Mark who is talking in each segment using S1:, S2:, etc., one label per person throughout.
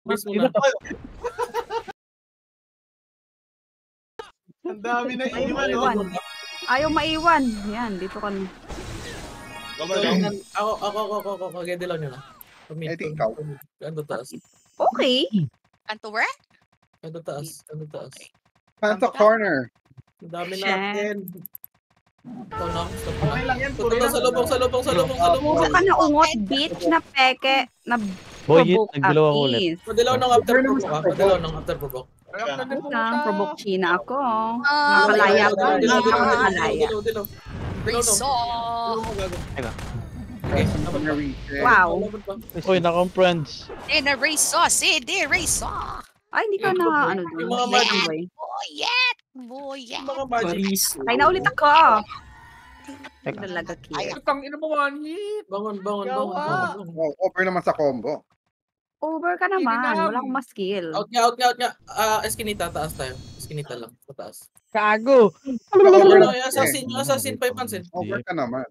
S1: Miss mo na.
S2: Ang dami na
S3: Ayaw
S2: iwan,
S3: maiwan.
S2: no?
S3: Ayaw maiwan. Yan, dito ka na.
S2: Gumalaw.
S1: Ako, gede lang yun.
S4: Eh, di ikaw.
S1: Ano taas?
S3: Okay.
S5: Kanto where?
S1: Ano taas?
S4: Panto corner.
S1: Ang dami
S3: Shit.
S1: natin. Ito na. Stop na.
S2: Okay lang yan, puro
S1: Punta
S2: lang.
S1: sa lubong.
S3: Pusa ka na ungot, bitch na peke. Na
S6: Boyit,
S3: provoke
S6: nagdalawa
S3: at
S6: ulit.
S3: is.
S1: Padilaw ng after provoke ha. Padilaw ng after provoke.
S3: Provoke China ako. Nakalaya ko. Hindi ako nakalaya.
S1: Dilaw.
S5: Resaw!
S1: Okay.
S3: Wow.
S6: Uy, na-friends.
S5: Dinner resaw! Sige, resaw!
S3: Ay, hindi ka na ano
S1: Yung
S3: doon.
S1: mga
S3: May
S1: magic.
S3: amboy.
S5: Boyet! Boyet!
S1: Mga magic.
S3: Ay, naulit ako. Talaga cute.
S2: Utang ina mo, one hit.
S1: Bangon.
S4: Oh, over naman sa combo.
S3: Over ka naman. Wala akong ma-skill.
S1: Out nga. Eskinita, taas tayo. Eskinita lang, sa taas.
S6: Kago!
S4: Over
S1: Ano,
S4: na.
S1: assassin, 5 pansin.
S4: Over ka naman.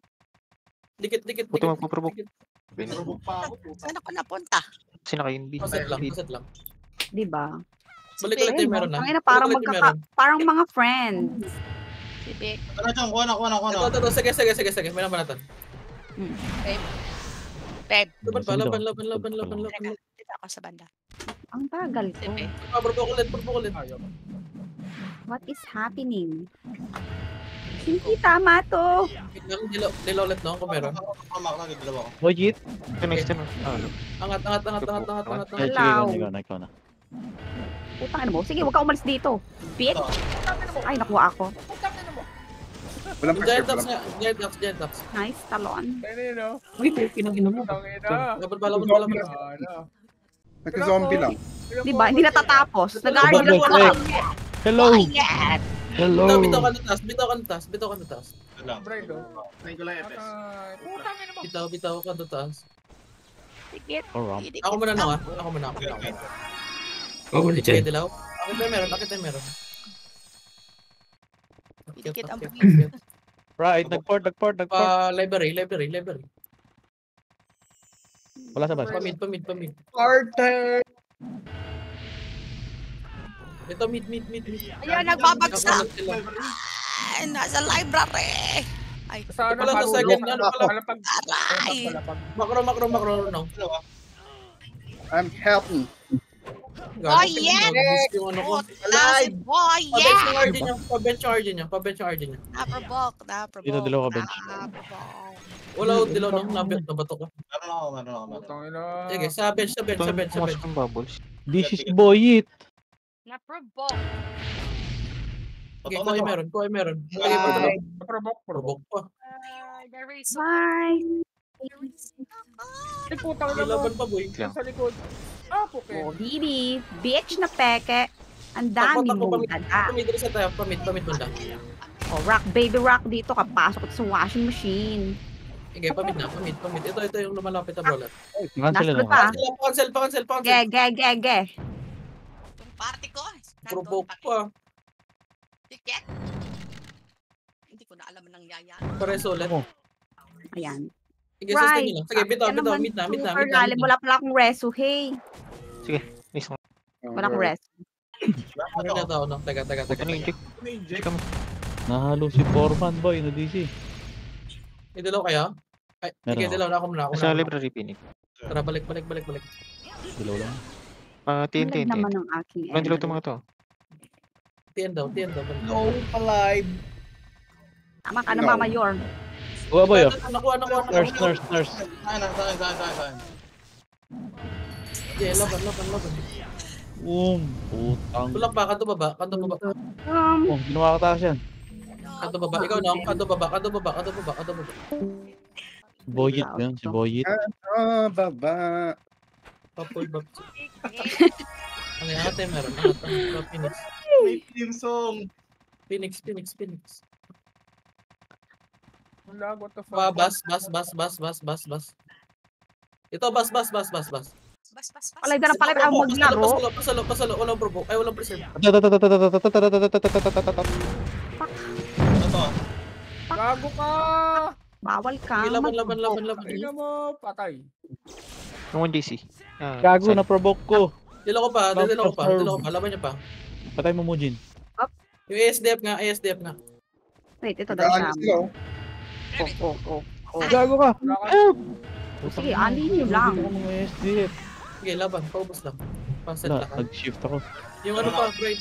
S1: Dikit.
S7: Buti magpo-provoke.
S2: Provoke pa ako, puta.
S5: Saan ako napunta?
S7: Sino kayo yung
S1: Paset lang.
S3: Diba?
S1: Balik ulit yung meron na.
S3: Ang ina, parang
S1: Balik ulit yung meron.
S3: parang mga friends.
S5: Si Vic.
S2: Ano dyan? Kuha na.
S1: Ito. Sige. May namanatan.
S5: Babe,
S1: Laban.
S5: dito ako sa banda.
S3: Ang tagal
S5: Si
S3: ko.
S5: Vic.
S1: Provoke ulit.
S3: What is happening? Hindi tama to.
S1: Dilaw ulit no, kung meron.
S6: Boyit.
S7: Next time.
S1: Angat.
S6: Ay, sige, ikaw na.
S3: Putang ina mo. Sige, huwag ka umalis dito. Bitch. Ay, nakuha ako.
S4: Walang pressure.
S1: Giant Ducks.
S3: Nice, talon.
S2: Ano yun, no?
S6: Uy, pinag-ina mo.
S1: Laban.
S4: Nagka-zombie lang.
S3: Diba? Hindi natatapos. Nag-argue lang
S6: Babalik.
S3: ako.
S6: Hello!
S5: Boyet!
S6: Hello!
S1: Bitaw ka na taas.
S2: Brendo. Nicolay Epes. Putang ina mo.
S1: Bitaw ka na taas.
S5: Sige.
S6: Alright.
S1: Ako muna na. Okay, dilaw. Bakit tayo meron?
S5: Dikit ang
S6: Right, nag-port.
S1: Library.
S6: Wala sa bus.
S1: Pamid.
S2: Carter.
S1: Ito, mid.
S5: Ayan, nagbabagsak! Ay, nasa library! Ay,
S2: Sa
S1: Ito pala sa second, ano pala?
S5: aray!
S1: Makro, no?
S4: I'm helping.
S5: Boyet!
S1: Yung ano ko.
S5: Puta si Boyet!
S1: Pa-bench yung RG niya.
S5: Naprovoke.
S6: Dito, dalawa ka bench.
S5: Naprovoke.
S1: Wala ko dilaw no, nabato ko.
S2: Putang ina.
S1: Sige, sa bench.
S7: Pumasok yung bubbles.
S6: This is Boyit.
S5: Naprovoke.
S1: Okay, kuha meron. Lagay mo
S2: Ay,
S1: dalawa.
S2: provoke
S1: Pa.
S5: There is
S3: Bye.
S2: Ay, putang ina mo.
S1: Laban pa, boy.
S2: Sa likod. Puke.
S3: Oh, Bibi. Bitch na peke. Ang dami mong dada.
S1: Pamid rin sa tayo. Pamid banda.
S3: Oh, rock baby rock dito. Kapasok sa washing machine.
S1: Sige, pamid. Ito yung lumalapit na bola.
S6: Cancel
S3: Nasunod
S6: na.
S3: pa.
S1: Cancel.
S3: Ge.
S5: Yung party ko.
S1: Provoke pa.
S5: Ticket. Hindi ko na alam ang nangyayari.
S1: Pares ulit.
S3: Ayan.
S1: Sige, sustain nyo lang. Sige, bitaw. Mid na.
S3: Super lalim. Wala pala akong reso. Hey.
S7: Next one.
S3: Wala akong reso.
S1: Ano na tao, no? Teka.
S7: Ano yung check? Check mo.
S6: Nahalo si Foreman boy na DC.
S1: May dilaw kaya? Ay,
S6: Meron
S1: sige,
S6: ako.
S1: dilaw na ako muna.
S7: Sa library pinit.
S1: Tara, balik.
S6: Dilaw lang.
S7: TNT.
S3: Ang naman ng aking
S7: Ilan dilaw itong mga to?
S1: Tiyan daw.
S2: No, alive.
S3: Tama ka na, Mama Yorm.
S6: Uwa boy oh.
S1: Nakuha.
S6: Nurse.
S2: Saan.
S1: Sige, laban.
S6: Putang.
S1: Tulak pa, kanto baba.
S6: Oh, ginawa ka taas yan.
S1: Kanto baba. Ikaw na, kanto baba.
S6: Boyit yun, si Boyit.
S4: Baba.
S1: Papoy bab. Ano yan? Angat tayo meron. Phoenix.
S2: May theme song.
S1: Phoenix.
S2: Lag, what the fuck?
S1: Bas. Ito, bas.
S5: Bas.
S3: Palay na ang maglaro.
S1: Pasalo. Walang provoke. Ay, walang preserve.
S2: Gago ka!
S3: Bawal ka.
S1: Sige, laban.
S2: Tingnan mo, patay.
S7: Yung 1 JC.
S6: Gago na provoke ko.
S1: Dilo ko pa, dilo ko pa, dilo ko pa. Laban niya pa.
S6: Patay mo Mujin.
S1: Yung ASDF nga, ASDF nga.
S3: Wait, ito daw siya.
S4: Nag-ano sila, oh.
S3: Oh.
S6: Gago ka!
S3: Sige, ali nyo lang.
S6: Hindi ko mga SDF.
S1: Sige, laban. Paubos lang. Paset
S6: Wala,
S1: lang.
S6: nag-shift ako.
S1: Yung ano pa, right.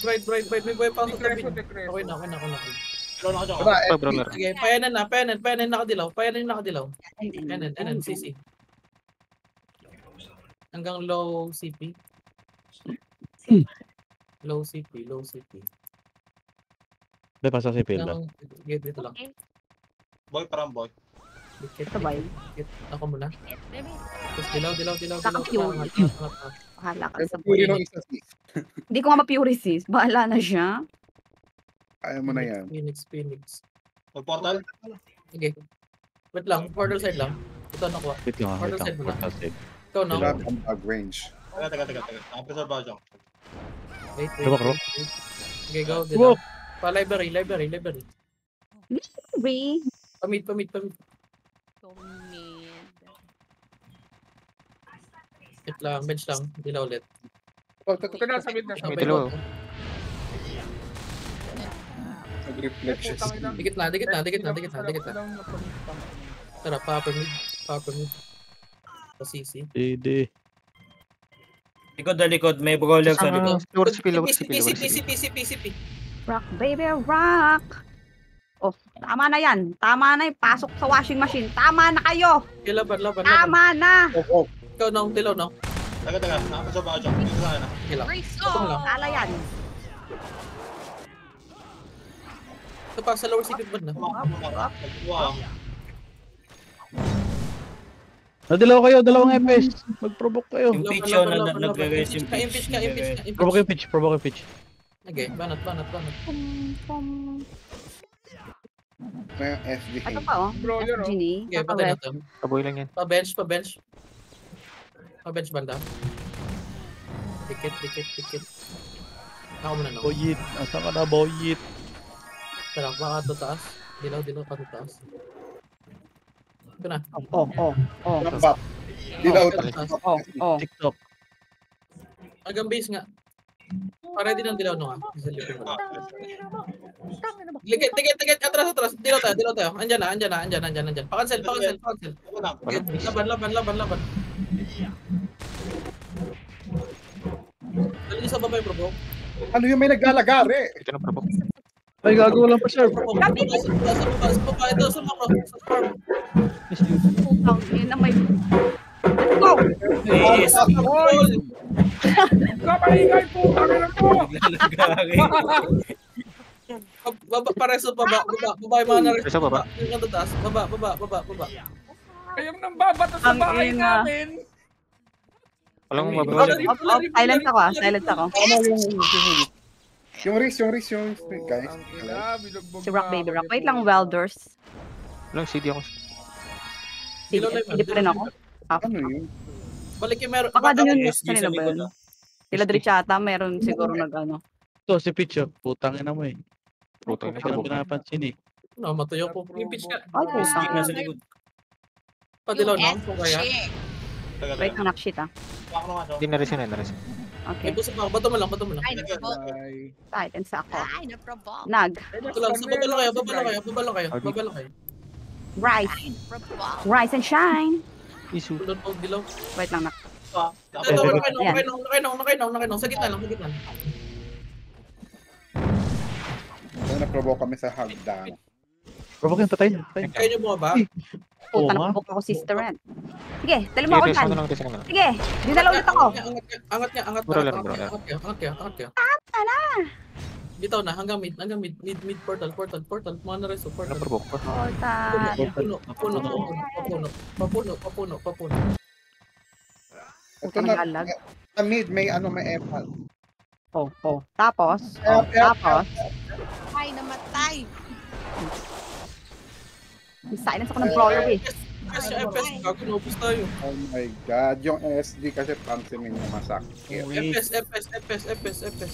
S1: May buhay pa ako sa tabi. Okay na.
S4: Wala,
S7: Brawler.
S1: Sige, payanan nakadilaw. Payanan, CC. Hanggang low CP. Low CP.
S6: May pasok si Pilda.
S1: Hanggang, sige, dito lang.
S2: Boy, parang boy.
S1: Dikit,
S3: Ito ba yun?
S1: dikit. Ako muna. Tapos dilaw.
S3: Kaka-fury.
S1: Angat.
S3: Bahala ka sa
S4: Puri
S3: buhay.
S4: nung isa sis.
S3: Hindi ko nga ma-pure sis. Bahala na siya.
S4: Kaya mo na yan.
S1: Phoenix.
S2: Mag-portal?
S1: Okay. Wait lang, portal side lang. Ito nakuha.
S6: Wait lang, wait
S1: Portal
S6: lang.
S1: side mo na.
S6: Portal save.
S1: Ikaw na.
S4: Sila ang bag range.
S2: Taga. Nakapreserve ba dyan?
S1: Wait.
S6: Robok.
S1: Okay, go.
S6: Robok.
S1: Pa library.
S3: Free.
S1: Pamit.
S5: Tumid.
S1: Wait lang, bench lang. Dilaw ulit.
S2: Ito na, sa mid na.
S7: May dalawa.
S4: Nag-reflections.
S1: Dikit na. Tara, pa-upper mid. Pa-CC.
S6: Hindi.
S8: Likod, may brawler sa likod.
S7: Lower CP, lower CP.
S1: PCP.
S3: Rock, baby, rock. Oh, tama na yan. Tama na yung pasok sa washing machine. Tama na kayo.
S1: Okay, laban.
S3: Tama na.
S4: Oh.
S1: Ikaw na, dilaw na.
S2: Taga. Nakapreserve ba dyan? Dito sa akin ah.
S1: Okay lang.
S5: Race
S1: Ito lang.
S3: Tala yan.
S1: Ito pa, sa lower secret band na.
S2: Wow.
S6: Nadilaw kayo, dalawang FPS. Mag-provoke kayo.
S8: Yung pitch yun, nag-regress yung pitch.
S1: Impeach ka.
S6: Provoke yung pitch.
S1: Okay, banat.
S3: Pum.
S4: May SDH.
S3: Ito pa oh.
S2: Brawler, oh.
S3: Ginny.
S1: Okay, patay na to.
S7: Kaboy lang yan.
S1: Pa-bench banda. Dikit. Ako muna no.
S6: Boyit. Asa ka na, Boyit?
S1: Tara, baka to taas. Dilaw ka to taas. Ito na.
S3: Oh.
S4: Rambap. Dilaw.
S3: Oh.
S6: TikTok.
S1: Hanggang base nga. Ready ng dilaw no nga. Isalipin mo. Dikit. Atras. Dilaw tayo. Andyan na. Pa-cancel. Laban. Dali sa babay, bro.
S4: Ano yung may naglalagare?
S7: Ito na provoke.
S6: Ay, gago walang pa-serve.
S1: Sa baba, ito sa farm.
S3: Putang ina may. Let's go.
S8: Yes.
S2: Kapaligay po! Kami na po!
S8: Naglalagari.
S1: Baba, pareso baba yung mga nareso.
S7: Sa baba.
S1: Yung nasa taas. Baba.
S2: Kayong nambabato sa
S3: Ang
S2: bahay
S3: ina.
S2: namin!
S7: Walang
S1: Ay,
S7: mabrawler.
S3: Silence ako.
S4: Yung Riz, guys.
S3: Si Rock, baby, rock. Wait lang, welders.
S7: Walang CD ako.
S3: Sige, hindi pa rin ako.
S4: Ano yun?
S1: Balik yung meron.
S3: Baka doon yung
S8: Yes,
S3: kanina
S8: sa
S3: ba
S8: likod,
S3: yun? Sila Drichata, meron siguro nag-ano.
S6: Ito, si Pitch, oh. Putang ina mo eh.
S7: Puto
S6: Hindi
S7: na
S6: ko na
S7: provoke.
S6: pinapansin eh.
S1: No, matuyo ko. Yung pitch ka.
S3: Ay,
S8: Stick na
S3: putang.
S8: sa likod.
S1: Padilaw no? Kung kaya.
S3: Wait, anak shit ah.
S7: Hindi na rin siya.
S3: Okay.
S1: May puso pa. Bato mo lang.
S5: Ay, na-provoke.
S4: Ay.
S3: Silence ako.
S5: Ay, na-provoke.
S3: Nag.
S1: Ito lang. Baba lang kayo.
S3: Rise.
S5: Ay, na-provoke.
S3: Rise and shine.
S7: Isu.
S1: Tulad po, dilaw.
S3: Wait lang, nak.
S1: Ito, nakainong. Sa gitna lang.
S4: Na-provoke kami sa hagdan.
S6: Provoke yung patay.
S1: Kaya nyo bumaba.
S6: Oo
S3: Puta,
S6: nga.
S3: nakabok ako, sister Ren. Sige, tali mo ako
S7: Dito,
S3: dyan.
S7: isa na lang.
S3: Sige, dinala ulit ako.
S1: Angat niya.
S7: Brawler.
S1: Angat ka. Bitaw na, hanggang mid portal. Mga nareso, portal.
S7: Na-provoke pa.
S3: Portal.
S1: Papuno.
S4: Ito
S3: Puta,
S4: na,
S3: nagalag.
S4: sa mid, may Epal.
S3: Oh. Tapos,
S5: Ay, namatay.
S3: silence ako ng brawler eh.
S1: FS, bago naubos tayo.
S4: Oh my God. Yung SD kasi pansimin niya masakit.
S1: FS.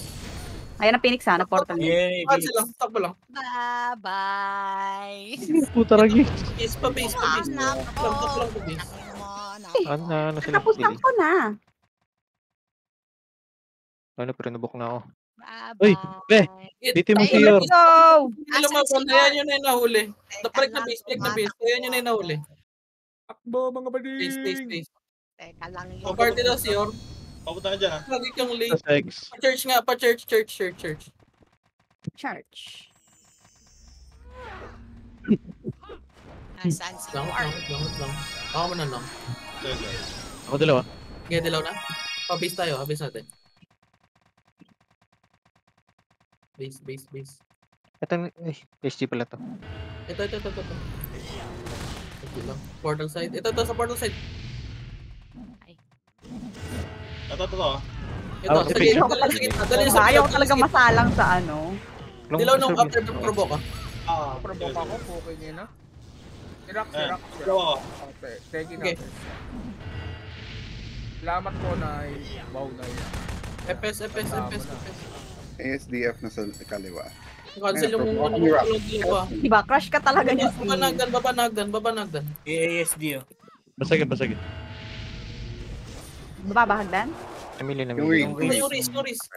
S3: Ayan ang Phoenix ha, na portal niya.
S8: Yeah,
S1: Cancel lang, takbo lang.
S5: Bye-bye.
S6: Puta lagi.
S1: Base pa base. Takbo lang pa base.
S7: Ano sila?
S3: Tapos na ako na.
S7: Ano, pinubok na ako.
S6: Uy, be.
S1: Hit.
S6: Titi mo
S1: Ay,
S6: si Yor.
S3: Let's go!
S1: Hindi lumaban. Ayan yun na yung nahuli. Break na base. Ayan yun na yung nahuli.
S2: Takbo, mga
S1: Stay.
S5: Teka lang yun.
S1: O party daw si Yor.
S2: Papunta ka dyan, ha?
S1: Lagi kang late.
S6: Sa X.
S1: Pa-church nga. Pa-church.
S3: Church.
S5: Nasaan si
S1: Lang.
S5: War?
S1: Ako mo na lang.
S6: Ako dalawa.
S1: Okay, dilaw na. Pa-base tayo. Base natin. Base.
S7: Ito, SG pala to.
S1: Ito. Ito lang. Portal side. Ito sa portal side.
S2: Ito.
S1: Ito,
S6: Ah,
S1: sa
S6: epic.
S1: gitna. Dali sa gitna. Dali sa
S3: Ayaw
S1: gitna.
S3: talaga masalang sa ano.
S1: Dilaw nung after the provoke ah.
S2: Provoke ako, okay niya na. Sirak. Okay, take it
S1: Okay.
S2: natin. Salamat po, Nay. Wow, Nay.
S1: FS.
S4: ASDF na sa kaliwa.
S1: Cancel yung
S4: Ayun,
S1: ano
S4: Rock.
S1: yung pa.
S3: Diba, crush ka talaga niya si...
S1: Babanagdan.
S8: AASD oh.
S6: Basagin.
S3: Babahagdan?
S7: Namili.
S4: Yung wing.
S1: Yung risk.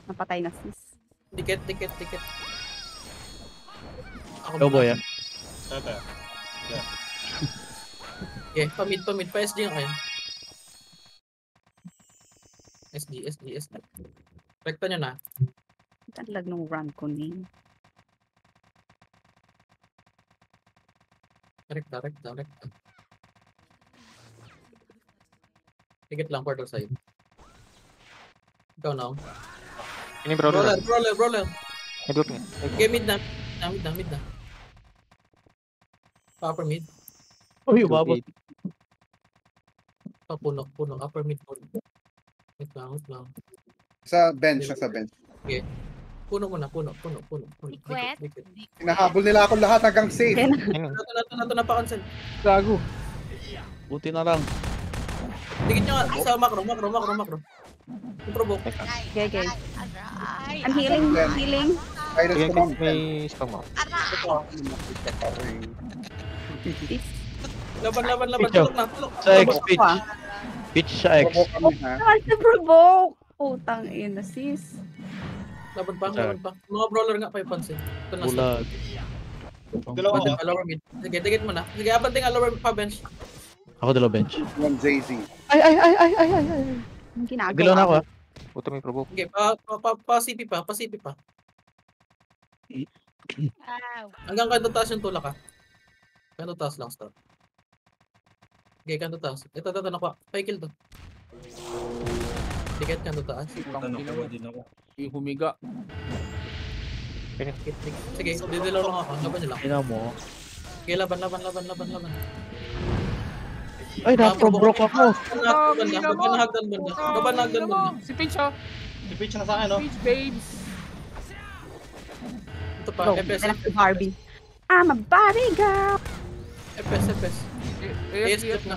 S3: Napatay na sis.
S1: Ticket. Ako
S6: Go boy ah.
S2: Tata.
S1: Okay, pamid. Pa-SG nga kayo. SD. Rekta nyo na.
S3: Talag nung run ko ni.
S1: Rekta. Ticket lang, portal side. Ikaw na.
S7: Ini brawler.
S1: Brawler.
S7: Nag-loop niya.
S1: Okay, mid na. Upper mid.
S6: Uy, umabot.
S1: Puno. Upper mid. Wait lang.
S4: Sa bench.
S1: Puno muna.
S5: Liquid.
S1: Dikit.
S4: Hinahabol nila ako lahat hanggang safe.
S7: Ayun.
S1: Nato na pa-cancel.
S6: Gago. Buti na lang.
S1: Dikit nyo nga sa macro. Yung provoke.
S3: Okay.
S5: Aray.
S3: I'm healing.
S4: Virus
S7: Sige,
S4: ko lang.
S7: may spam ako.
S1: Laban.
S6: Ikaw.
S1: Tulog na.
S6: Sa X, pitch. Pitch sa X.
S4: Provoke kami, ha?
S3: Naman si provoke. Putang ina sis.
S1: Laban pa. Mga brawler nga pa yung pansin. Ito na.
S6: Bulag.
S2: Dalawa
S1: Abante
S2: ka.
S1: ka, lower mid. Sige, dikit mo na. Sige, abante ka, lower pa bench.
S6: Ako dalawa bench.
S4: One JZ.
S6: Ay.
S3: Ang ginagawa.
S6: Dilaw na ako ah.
S7: Puto may provoke.
S1: Sige, pa-CP pa.
S5: Ow.
S1: Hanggang kanto taas yung tulak ka. Kanto taas lang, start. Okay, kanto taas. Ito, nakuha. Paikil to. Dikit, kanto taas.
S8: Tanong ko din ako.
S2: Yung humiga.
S1: Dikit. Sige, didilaw lang ako. Laban nyo lang.
S6: Ina mo.
S1: Okay, laban.
S6: Ay, na-pro-broke ako.
S1: Babanagdan banda.
S2: Si Peach, oh.
S9: Si Peach na sa akin, no?
S2: Peach, babes.
S1: Ito pa,
S3: Bro,
S1: FS.
S3: si Barbie. I'm a Barbie girl.
S1: FS.
S2: ASDF
S1: na.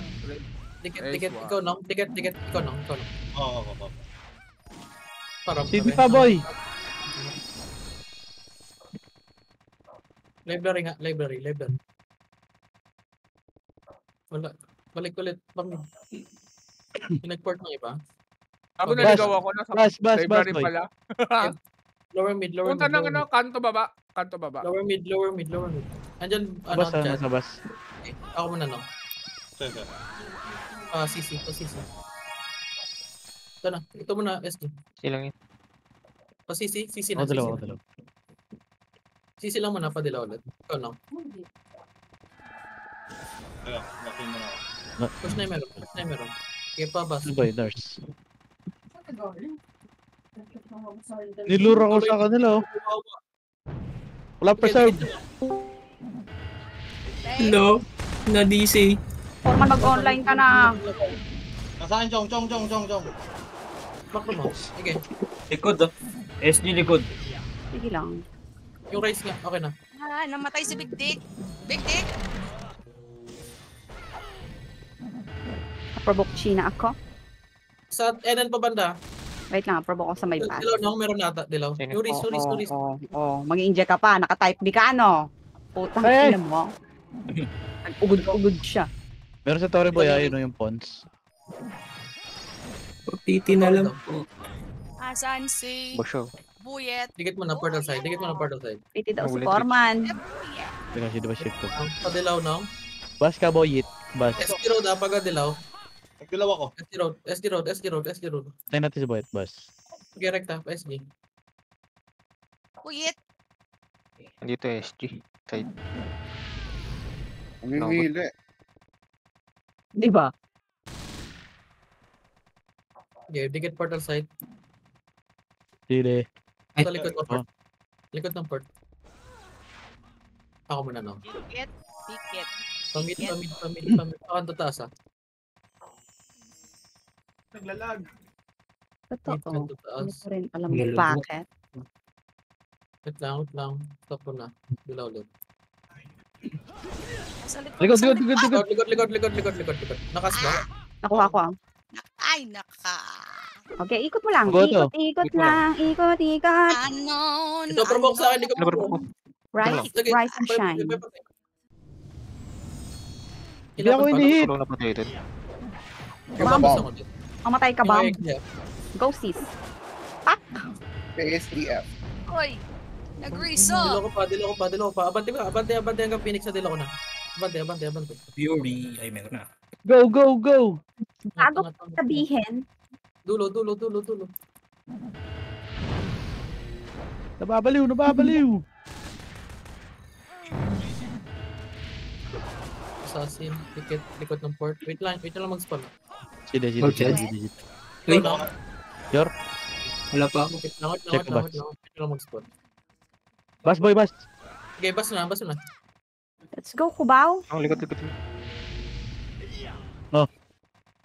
S1: Dikit. Ikaw nang. Ikaw nang.
S9: Oo.
S1: Para
S6: CD pa boy.
S1: Library. Wala. Balik ulit. Pinag-port ng iba.
S2: Ako
S6: Bas.
S2: naligaw ako na sa
S6: Bas,
S2: library
S6: boy.
S2: pala.
S1: Lower mid.
S2: Punta ng ano, kanto baba.
S1: Lower mid. Andyan,
S6: Bas na,
S1: chat.
S6: nasa bas.
S1: Okay, ako muna, no?
S9: Sige.
S1: CC. Ito na. Ito muna, SG.
S7: Silang yun.
S1: CC na.
S6: Ako dalawa.
S1: CC lang muna, padila ulit. Ikaw na.
S9: Ayun, nakin mo na ako.
S1: Push na yung meron. Okay, pabas.
S6: Ano ba yun, nurse? Nilura ko sa kanila oh. Wala preserve.
S8: Hello? Na DC.
S3: Forman mag-online ka na.
S9: Nasa akin, Chong.
S1: Macro mo. Sige.
S8: Likod oh. SG likod.
S3: Sige lang.
S1: Yung race nga, okay na.
S5: Namatay si Big Dick.
S3: Provoke China ako.
S1: Sa NN pa banda,
S3: Wait lang, provoke ako sa may pass.
S1: dilaw, no? Meron nata, dilaw.
S7: Sino?
S1: Yung race.
S3: Mag-i-inject ka pa. Naka-type B ka, no? Putang
S6: Eh.
S3: ina mo. Nag-ugod siya.
S6: Meron sa Torre Boy, ayun yung Pons.
S8: Titi na lang po.
S5: Asan si
S7: Basyo.
S5: Buyet?
S1: Dikit mo na portal side. Dikit mo na portal side.
S3: Piti daw si
S7: Ulit.
S3: Foreman.
S6: Hindi kasi di ba shift ko.
S1: Ang padilaw na.
S6: Bas ka, boyit. Bas.
S1: SD road ha, pagkadilaw.
S9: Nagdilaw ako.
S1: SD road, SD road, SD road, SD road.
S6: Tayo natin si boyit, bas.
S1: Sige, rekta, SD.
S5: Buyet.
S7: Andito SG. Side.
S4: Umimili.
S3: Di ba?
S1: Okay, dikit portal side.
S6: Sili.
S1: Sa likod ng port. Likod ng port. Ako muna, no?
S5: Ticket. Ticket.
S1: Pamit. Pakanto taas, ha?
S9: Naglalag.
S3: Totoo.
S1: Kanto
S3: Hindi
S1: taas.
S3: ko rin alam
S8: Lalo po.
S3: bakit.
S1: Wait lang. Stop ko na. Dilaw ulit.
S5: Nasa likod.
S6: Likod,
S5: nasa
S6: likod,
S5: likod.
S6: likod.
S1: Nakas ba?
S3: Nakuha ko.
S5: Ay, naka.
S3: Okay, ikot mo lang.
S6: Bago to.
S3: Ikot
S7: Ikot mo
S3: lang. Ikot.
S5: Ano?
S1: Ito, provoke sa akin. Hindi ko
S7: Nabarbo ko.
S3: Rise,
S1: Sige,
S3: rise and shine.
S6: Hindi ako ini-hit.
S7: Tulong na pa tayo dun.
S4: Kababam.
S3: Mamatay ka, Bam. Go, sis.
S4: PSDF.
S5: Hoy. Nag-reso.
S1: Dilo ko pa. Abante hanggang Phoenix na dilo ko na. Abante.
S8: Fury. Ay, meron na.
S6: Go.
S3: Bago sabihin,
S1: Dulo.
S6: Nababaliw.
S1: Assassin, ticket, likod ng port. Wait lang mag-spawn.
S6: Sili.
S8: Okay.
S1: Wait
S8: Uy,
S6: Yor.
S8: wala pa ako.
S6: Check
S1: Langot.
S6: box.
S1: Wait lang mag-spawn.
S6: Bas, boy, bas.
S1: Okay, bas na.
S3: let's go, Kubaw.
S7: Ang likod.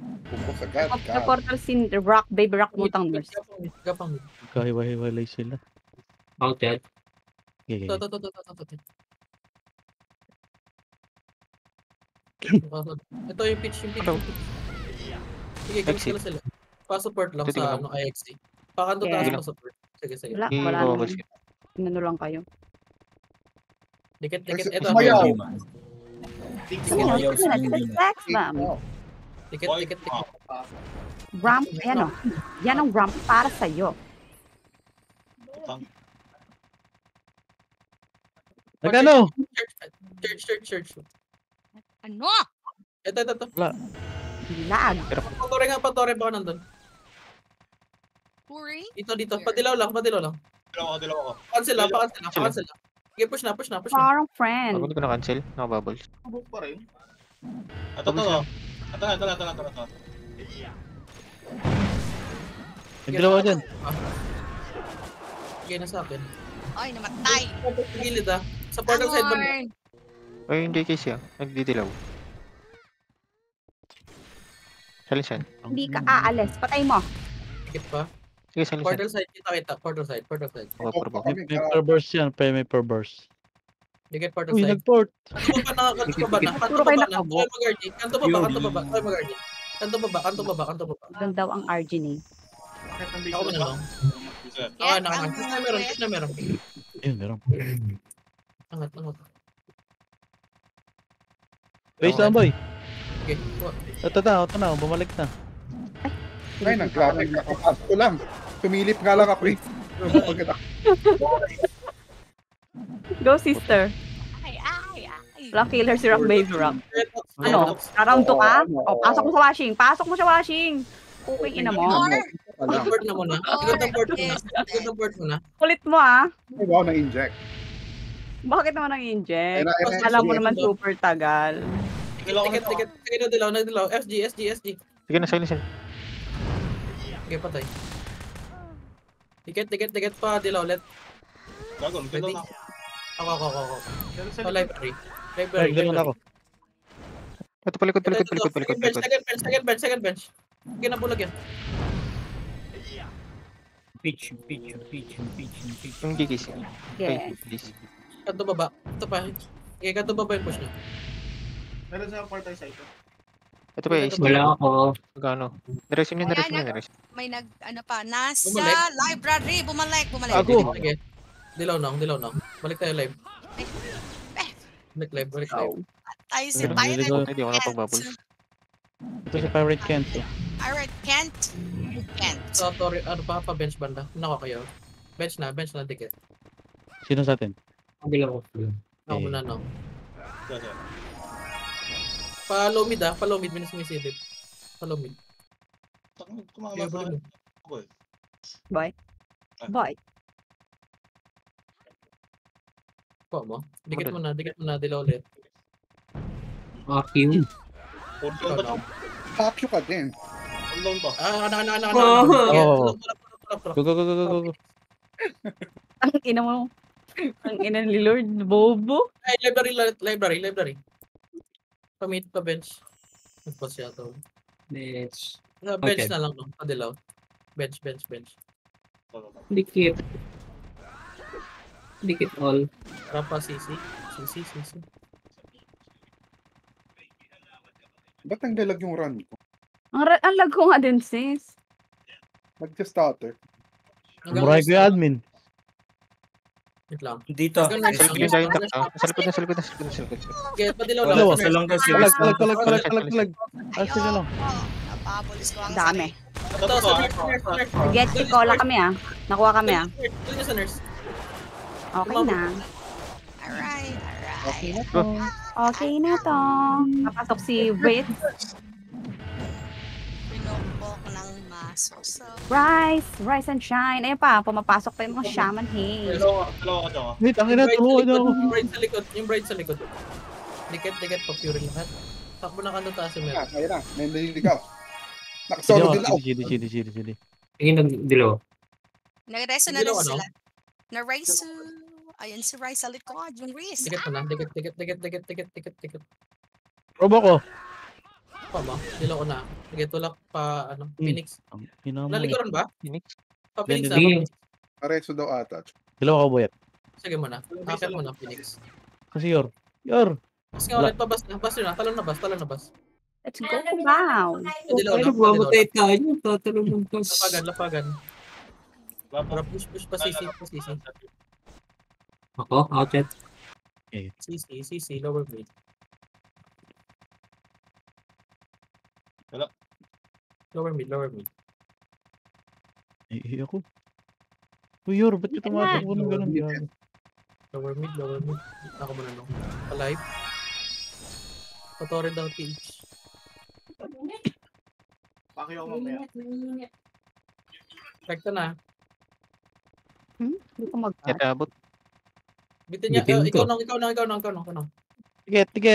S4: Pupos agad.
S3: Of the portal scene, the rock, baby rock, mutang nurse.
S1: Gapang.
S6: Kahiwa-hiwalay sila.
S8: Outed.
S6: Okay.
S1: To. Ito yung pitch.
S7: Hello.
S1: Sige, games ko na sila. Pa-support lang
S7: Ito,
S1: sa
S7: tingnan
S1: IXC. Pakanto taas
S3: Yeah.
S1: pa support. Sige.
S3: Wala
S7: Hindi
S3: na.
S7: bababal siya.
S3: Inano lang kayo.
S1: Dikit.
S4: Ay,
S1: Ito,
S4: sumayaw.
S8: Sumayaw si
S3: Let's
S8: Hindi.
S3: relax them.
S1: Dikit.
S3: Ramp, ayan o. Yan ang ramp para sa'yo.
S6: Nagano?
S1: Church.
S5: Ano?
S1: Ito.
S3: Lag.
S1: Patore ba nandun?
S5: Puri?
S1: Dito. Padilaw lang.
S9: Dilaw ako.
S1: Cancel lang. Sige, push na.
S3: Parang friend.
S7: Pag hindi ko na-cancel, nakabubble.
S9: Subok pa rin. Ito.
S6: Nagdalawa dyan.
S1: Sige na sa akin.
S5: Ay, namatay.
S1: Sa gilid ah. Sa portal side ba?
S5: Amor.
S7: Ay, hindi case yan. Nagdidilaw. Salisan.
S3: Hindi ka aalis. Patay mo.
S1: Dikit pa.
S7: Sige, salisan.
S1: Portal side, kita. Portal side.
S7: Pababa.
S6: May perverse yan. May perverse.
S1: Dikit portal
S6: Uy,
S1: side.
S6: nag-port.
S1: Kanto ba na?
S3: Puro kayo nakabok.
S1: Kanto baba.
S3: Doon daw ang Arginine.
S1: Ako na lang.
S5: Get
S1: Naka.
S5: ang
S1: Push na meron.
S6: Ayun, meron.
S1: Angat.
S6: Wait lang, boy.
S1: Okay.
S6: Ito na. Bumalik na.
S4: Ay, nag-traffic ako. Ko lang. Tumilip nga lang ako eh.
S3: Go, sister.
S5: Ay.
S3: Rock killer si Rock Baby Rock. Ano?
S1: Ano?
S3: Round 2 ka? O, pasok mo sa washing. Puking ina mo.
S1: Port na muna. Likod ng port muna.
S3: Kulit mo ah.
S4: Wow, na-inject.
S3: Bakit naman ang inject?
S4: Ayun na,
S3: Alam mo
S4: sige.
S3: naman super tagal.
S1: Tikit. Dilaw. SG.
S7: Sige na, salisan.
S1: Okay, patay. Tikit pa. Dilaw ulit.
S9: Gagon, dilaw na ako.
S1: Ako. Library.
S6: Nagdalawa na ako.
S7: Ito, palikod.
S1: Second bench. Sige na bulag yan.
S8: Pitch.
S7: Yung hindi case.
S3: Yes.
S7: Please.
S1: Kanto baba. Ito pa. Okay, kanto baba yung push na.
S7: Ito pa, is
S8: Wala ako.
S7: Magkano? Niresim niya.
S5: May nasa
S1: Bumalik.
S5: library. Bumalik.
S6: Ako.
S1: Sige. Dilaw na. Balik tayo live. Balik live.
S5: Ay, si
S6: Pero
S5: Pirate
S6: hindi ko-
S7: Hindi ako napag-bubbles.
S6: Ito si Pirate Kent.
S5: Pirate Kent.
S1: Sa Tori, ano pa bench banda? Nako kayo. Bench na, dikit.
S6: Sino sa atin?
S8: Kabila ko.
S1: Ako
S6: Okay.
S1: muna, no?
S9: Sige.
S1: Pa-low mid, pa-low mid, sumisilip. Pa-low mid.
S9: Kumama
S1: Kaya
S9: sa
S1: mo.
S9: akin. Ako eh.
S3: Boy.
S1: Po mo. Dikit mo na, dilaw ulit.
S8: Q.
S9: Full down ba to?
S4: Pakyo ka din.
S9: Full down ba?
S6: Oh. Go, go, go, go, go, go.
S3: Ang ina mo. Ang ina ni Lord. Bobo.
S1: Ay, library. Pa-mid, pa-bench. Nagpas yata.
S8: Let's.
S1: Bench
S8: Okay.
S1: na lang, no? Padilaw. Bench.
S8: Dikit. Dikit all.
S1: Rapa, CC.
S4: Ba't naglalag yung run ko?
S3: Ang lag ko nga din, sis.
S4: Nag-stutter.
S6: Murahay ko yung admin.
S1: Wait lang.
S8: Dito.
S1: Hanggang
S7: Sa likod yung takta. Sa likod na.
S1: Okay, padilaw lang.
S6: Dalawa.
S8: Isa lang kasi.
S6: Talag. Sige lang.
S5: Napapulis ko ang
S3: Dami.
S1: Ito, sa nurse.
S3: Get si Cola kami ah. Nakuha kami ah.
S1: Doon niya sa nurse.
S3: Okay na.
S5: Alright.
S3: Okay na to. Okay na to. Papasok si Wait.
S5: Pinupok ng maso. So,
S3: Rise and shine. Ayun pa, pumapasok pa yung mga shaman. Hey.
S9: Dalawa ka dyan.
S6: Wait, ang ina, tumuha na ako.
S1: Yung bride sa likod. Dikit, pa pure lahat. Takbo na kanto taas yung meron.
S4: Ayun na. May naliligaw. Nakasolo dilaw.
S6: Sidi.
S8: Tingin ng dilaw.
S5: nag-reso na rin
S1: Dilaw, ano?
S5: sila. Na-rise. Ayan si Rise sa likod. Yung Riz.
S1: Dikit mo na. Dikit.
S6: Probo ko.
S1: Pa ba? Dilaw ko na. Sige, tulak pa, Phoenix.
S6: Ang ina mo.
S1: Nalikuran ba?
S7: Phoenix.
S1: Pa Phoenix
S6: Hindi.
S1: na.
S4: Pareso daw ata.
S6: Dalawa ka, Boyet.
S1: Sige mo na. Akit mo na, Phoenix.
S6: Kasi Yor.
S1: Mas nga ulit, pabas na. Bas yun na. Talon na bas.
S3: Let's go. Wow.
S1: Dilaw
S8: Ay,
S1: na.
S8: nagmamatay tayo. Tatalong ng
S1: Lapagan. Para push pa CC.
S8: Ako, outlet.
S1: CC, lower mid.
S9: Wala.
S1: Lower mid.
S6: Eh, ako. Uy, Yor, ba't ka tumatakbo ng ganun? Yan.
S1: Lower mid. Ako muna no. Alive. Patorin daw TH.
S9: Pakyo ako mamaya.
S1: Rekta na.
S3: Hindi ko mag-
S7: Abot.
S1: Bitin niya.
S8: Bitin ko.
S1: Ikaw na.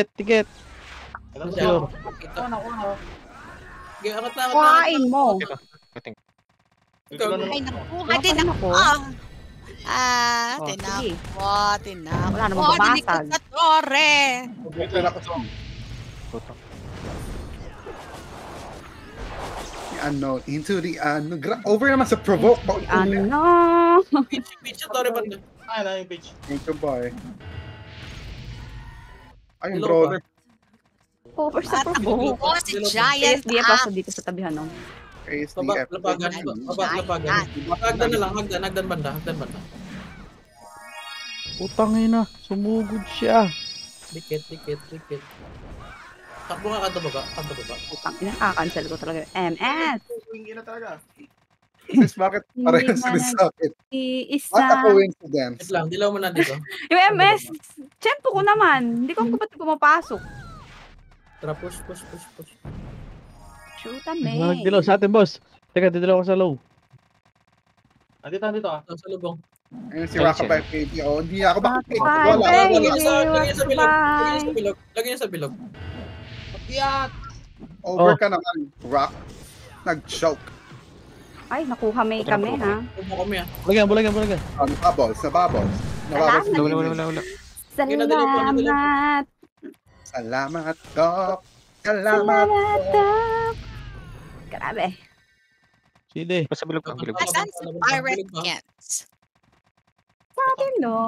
S6: Tiket.
S9: Alam
S1: Siya.
S6: Yor.
S1: Okay, angat na.
S3: Kuhain mo.
S1: Ikaw.
S5: Ay, naku.
S3: Wala
S5: Ay,
S3: pa rin ako. Oh, sige.
S5: tinapos.
S3: Wala namang babasag.
S5: Dinikot sa torre.
S4: Ito na ako sa into the over naman sa provoke.
S3: Ano?
S1: Pitch yung Torre banda.
S9: Ay, na yung pitch.
S4: Thank you, boy. Ayun,
S1: Hello,
S4: brother.
S3: Over sa provoke.
S5: Oh, si Giant
S3: SDF pa dito sa tabihan no.
S4: ASDF.
S1: Lapagan. Hagdan na lang. Hagdan banda.
S6: Utang ina. Sumugod siya.
S1: Dikit. Takbo nga kanto baba.
S3: Utang ina, cancel ko talaga. MS.
S9: Wingi na talaga.
S4: Sis, bakit pareho
S3: Hindi
S4: sila
S3: na
S4: sa akin?
S3: Isa.
S4: What a coincidence.
S1: Wait lang. Dilaw mo na dito.
S3: Yung MS, tiyempo ko naman. Hindi ko ba't pumapasok.
S1: Tara, push.
S3: Shoot me.
S6: Nagdilaw sa atin, boss. Teka, didilaw ko sa low.
S9: Dito ah.
S1: Sa lubong.
S4: Ayun si Raka by baby. Oh, hindi ako bakit.
S3: Bye,
S4: Wala.
S3: baby.
S1: Lagyan niya sa bilog.
S4: Over ka naman, Rock. Nag-choke.
S3: Ay, nakuha may kami ha.
S1: Tumo kami ah.
S6: Bulagan.
S4: Bubbles.
S3: Salamat.
S7: Wala.
S3: Salamat.
S4: Salamat, Doc.
S3: Salamat. Doc. Grabe.
S6: Sige.
S7: Sa bilog ka.
S5: Asan si Pirate Kent?
S3: Sa atin no.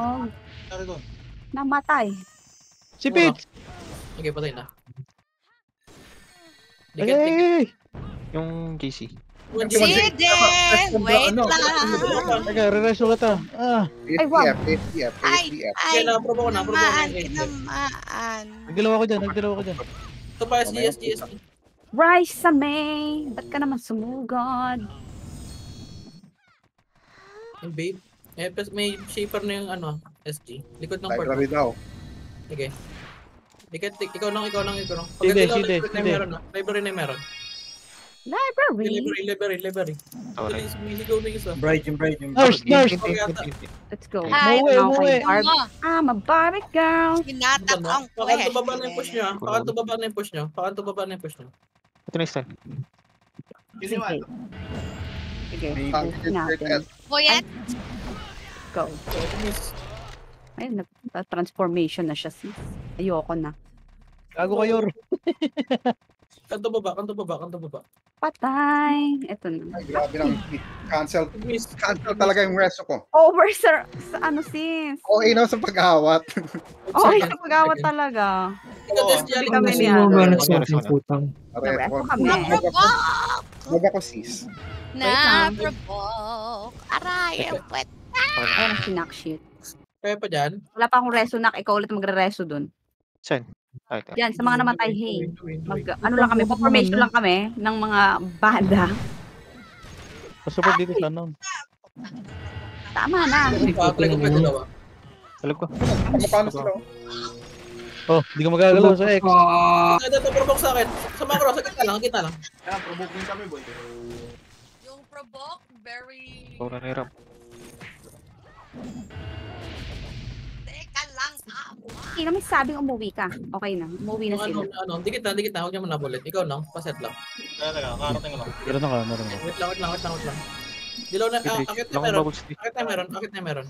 S9: Tara doon.
S3: Namatay.
S6: Si Pitch.
S1: Okay, patay na.
S6: Ay.
S7: Yung JC.
S5: Side! Wait lang.
S6: Teka, re-reso ka ta.
S3: Ay, wow.
S4: ASDF.
S5: Ay,
S1: Probo ko na.
S5: tinamaan.
S6: Nagdilaw ako dyan.
S1: Ito pa, SGS.
S3: Rise sa May. Ba't ka naman sumugod?
S1: Invade. May shaper na yung ano, SG. Likod ng portal.
S4: Library daw.
S1: Sige. Ikaw nang.
S6: Side,
S1: Pagkatilaw,
S6: side,
S1: library na
S6: side.
S1: meron na. Library na meron. Library.
S7: Okay.
S1: Bilis, miligaw na isa.
S8: Bright.
S6: Nurse!
S3: Let's go.
S5: Hi,
S6: Umuwi,
S3: Now
S6: umuwi.
S3: kay Barb. I'm a Barbie girl.
S5: Hinatak ang
S1: Pakanto baba na yung push
S5: pwede.
S1: nyo. Pakanto baba na yung push nyo.
S7: Ito na yung style.
S3: Sige. Sige.
S4: Ang
S3: Move natin.
S5: Boyet,
S3: Go. Ayun, transformation na siya sis. Ayoko na.
S6: Gago kayo.
S1: Kanto baba.
S3: Patay. Ito na.
S4: Ay, grabe lang. Cancel.
S1: Miss.
S4: Cancel talaga yung resto ko.
S3: Over sa ano sis?
S4: Okay na sa pag-awat.
S3: Oh, yung pag-awat talaga.
S1: SG,
S3: Hindi kami
S8: Kasi
S3: niya.
S8: mo ba
S7: Ano,
S8: sa
S7: ano,
S8: ating
S7: ano?
S8: putang?
S3: Narepo kami.
S4: Mag ako sis.
S5: na-provoke. Aray, ang pwet.
S3: Ayun ang sinak shit.
S1: Kaya pa dyan.
S3: Wala pa akong reso nak. Ikaw ulit magre-reso dun.
S7: Saan? Ay, ito.
S3: Yan, sa mga namatay, hey.
S1: Wait.
S3: Ano lang kami, formation lang kami ng mga banda.
S6: Pasupport dito sa ano.
S3: Tama na.
S1: Play ko pa dalawa.
S7: Alam ko.
S4: Paano sila?
S6: Oh, di ka magagalaw sa X.
S1: Ito, provoke sa akin. Sa macro, sa kita lang.
S9: Kaya, provoking kami, boy.
S5: Yung provoke, very...
S7: Pura na hirap.
S5: Teka lang,
S3: Hindi naman sabing umuwi ka. Okay na, umuwi na sila.
S1: Dikit na, huwag niya manabulit. Ikaw lang, paset lang.
S9: Kaya, karating ko lang.
S6: Meron ka, meron ka.
S1: Wait lang. Dilaw na, akit na meron. Akit na meron.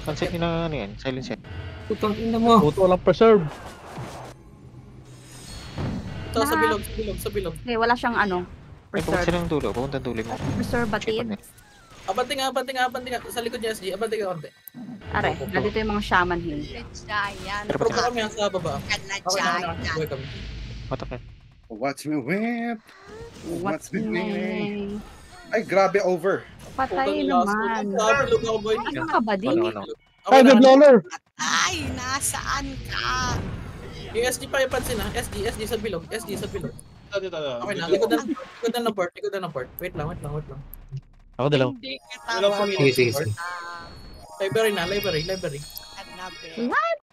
S7: Concept nila ano yan? Silence yan.
S8: Putang ina mo.
S6: Puto walang preserve.
S1: Ito, sa bilog.
S3: Okay, wala siyang ano,
S7: Ay, pumunta
S3: preserve.
S7: sila ng dulo. Pumunta ng dulo mo.
S3: Preservative.
S1: Abante nga. Sa likod niya, SG. Abante ka konti.
S3: Are, nandito yung mga shaman hill.
S5: Giant.
S7: Pero
S1: Provoke kami sa baba.
S5: Kana
S1: Okay na.
S5: giant.
S1: Buhay kami.
S7: Matak yan.
S4: What's me whip?
S3: What's
S4: the
S3: the name?
S4: Ay, grabe over.
S3: Patay naman.
S1: Bilog ako, boy.
S3: Ano ka ba din?
S7: Wala.
S6: Ay, may blower!
S5: Ay, nasaan ka?
S1: Yung SG pa ipansin ha. SG sa bilog.
S9: Dito.
S1: Okay na. Likod na ng port. Wait lang.
S6: Ako dalaw.
S5: Hindi kita
S9: Wala pa
S8: Sige.
S1: Library na. Library.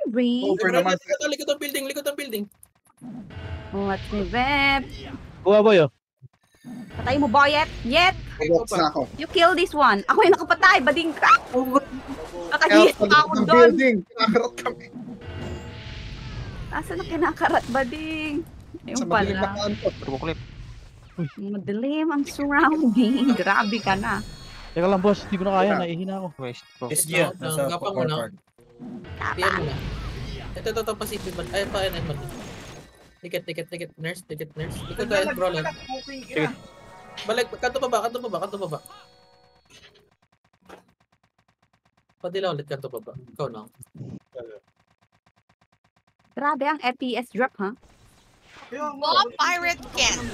S3: Ring.
S4: Over naman.
S1: Likod ng building.
S3: What's the web?
S6: Kuha boy oh.
S3: Patay mo, Boyet. Yet,
S4: Walks na ako.
S3: you kill this one. Ako yung nakapatay. Bading ka.
S4: Kaya
S3: Nakahit pa ako
S4: ng
S3: doon.
S4: building. Kinakarat kami.
S3: Asa na kinakarat, bading? Yung
S4: Sa madilim na
S3: pala.
S4: kanto.
S7: Turbo clip.
S3: Madilim ang surrounding. Grabe ka na.
S6: Teka lang boss, di ko na kaya, naihina ako.
S7: West.
S8: SG
S1: yan, nasa gapang mo na. PM mo na. Ito, Pacific ba? Ay, pa, NN mo. Ticket, nurse. Ikaw tayo, brawler.
S7: Sige.
S1: Balik, kanto baba. Padila ulit, kanto baba. Ikaw na.
S3: Grabe ang FPS drop, ha?
S5: Mga pirate Kent.